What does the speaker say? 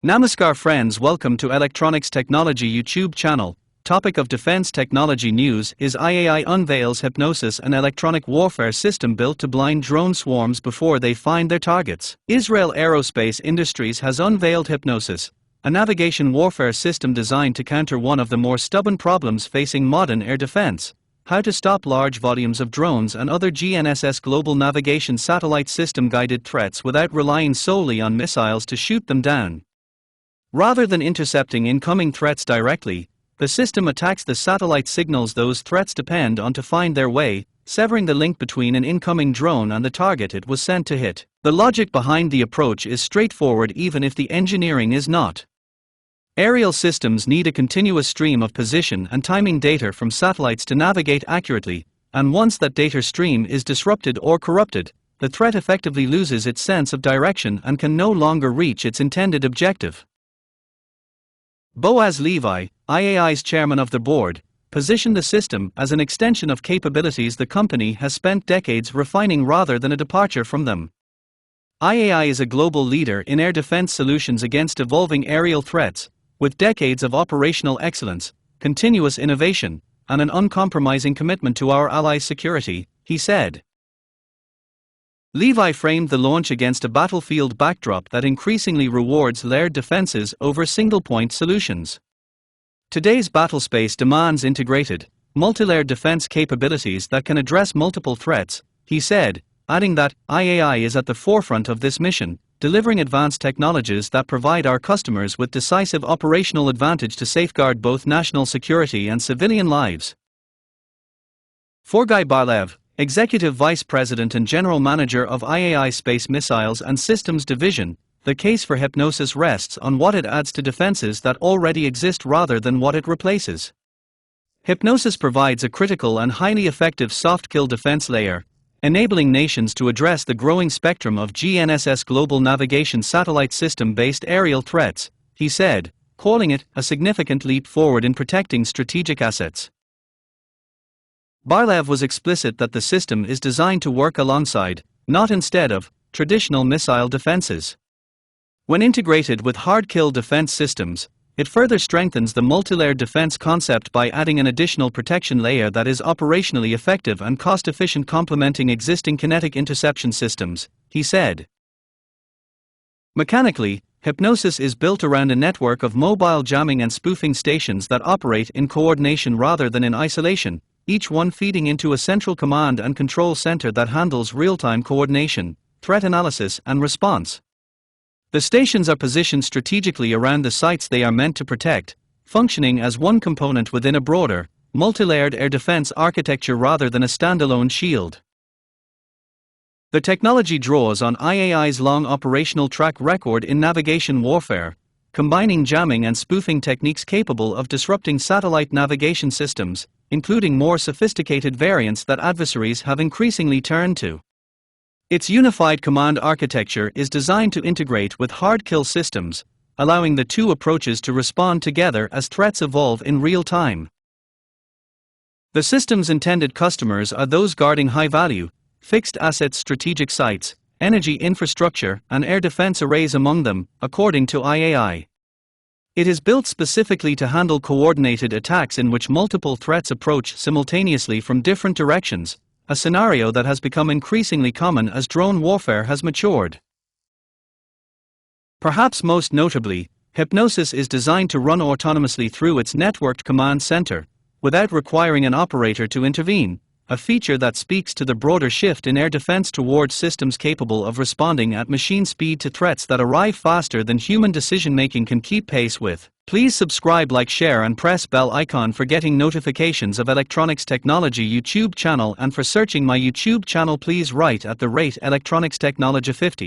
Namaskar friends, welcome to Electronics Technology YouTube channel. Topic of defense technology news is IAI unveils HYPNOSIS, an electronic warfare system built to blind drone swarms before they find their targets. Israel Aerospace Industries has unveiled HYPNOSIS, a navigation warfare system designed to counter one of the more stubborn problems facing modern air defense: how to stop large volumes of drones and other GNSS global navigation satellite system guided threats without relying solely on missiles to shoot them down. Rather than intercepting incoming threats directly, the system attacks the satellite signals those threats depend on to find their way, severing the link between an incoming drone and the target it was sent to hit. The logic behind the approach is straightforward, even if the engineering is not. Aerial systems need a continuous stream of position and timing data from satellites to navigate accurately, and once that data stream is disrupted or corrupted, the threat effectively loses its sense of direction and can no longer reach its intended objective. Boaz Levi, IAI's chairman of the board, positioned the system as an extension of capabilities the company has spent decades refining rather than a departure from them. IAI is a global leader in air defense solutions against evolving aerial threats, with decades of operational excellence, continuous innovation, and an uncompromising commitment to our allies' security, he said. Levi framed the launch against a battlefield backdrop that increasingly rewards layered defenses over single-point solutions. Today's battlespace demands integrated, multi-layered defense capabilities that can address multiple threats, he said, adding that IAI is at the forefront of this mission, delivering advanced technologies that provide our customers with decisive operational advantage to safeguard both national security and civilian lives. Sergei Barlev, Executive Vice President and General Manager of IAI Space Missiles and Systems Division, the case for HYPNOSIS rests on what it adds to defenses that already exist rather than what it replaces. HYPNOSIS provides a critical and highly effective soft-kill defense layer, enabling nations to address the growing spectrum of GNSS global navigation satellite system-based aerial threats, he said, calling it a significant leap forward in protecting strategic assets. Barlev was explicit that the system is designed to work alongside, not instead of, traditional missile defenses. When integrated with hard-kill defense systems, it further strengthens the multi-layered defense concept by adding an additional protection layer that is operationally effective and cost-efficient, complementing existing kinetic interception systems, he said. Mechanically, HYPNOSIS is built around a network of mobile jamming and spoofing stations that operate in coordination rather than in isolation, each one feeding into a central command and control center that handles real-time coordination, threat analysis, and response. The stations are positioned strategically around the sites they are meant to protect, functioning as one component within a broader, multi-layered air defense architecture rather than a standalone shield. The technology draws on IAI's long operational track record in navigation warfare, combining jamming and spoofing techniques capable of disrupting satellite navigation systems, including more sophisticated variants that adversaries have increasingly turned to. Its unified command architecture is designed to integrate with hard-kill systems, allowing the two approaches to respond together as threats evolve in real time. The system's intended customers are those guarding high-value, fixed-asset strategic sites, energy infrastructure, and air defense arrays among them, according to IAI. It is built specifically to handle coordinated attacks in which multiple threats approach simultaneously from different directions, a scenario that has become increasingly common as drone warfare has matured. Perhaps most notably, HYPNOSIS is designed to run autonomously through its networked command center, without requiring an operator to intervene, a feature that speaks to the broader shift in air defense towards systems capable of responding at machine speed to threats that arrive faster than human decision-making can keep pace with. Please subscribe, like, share, and press bell icon for getting notifications of Electronics Technology YouTube channel, and for searching my YouTube channel please write @Electronics Technology 50.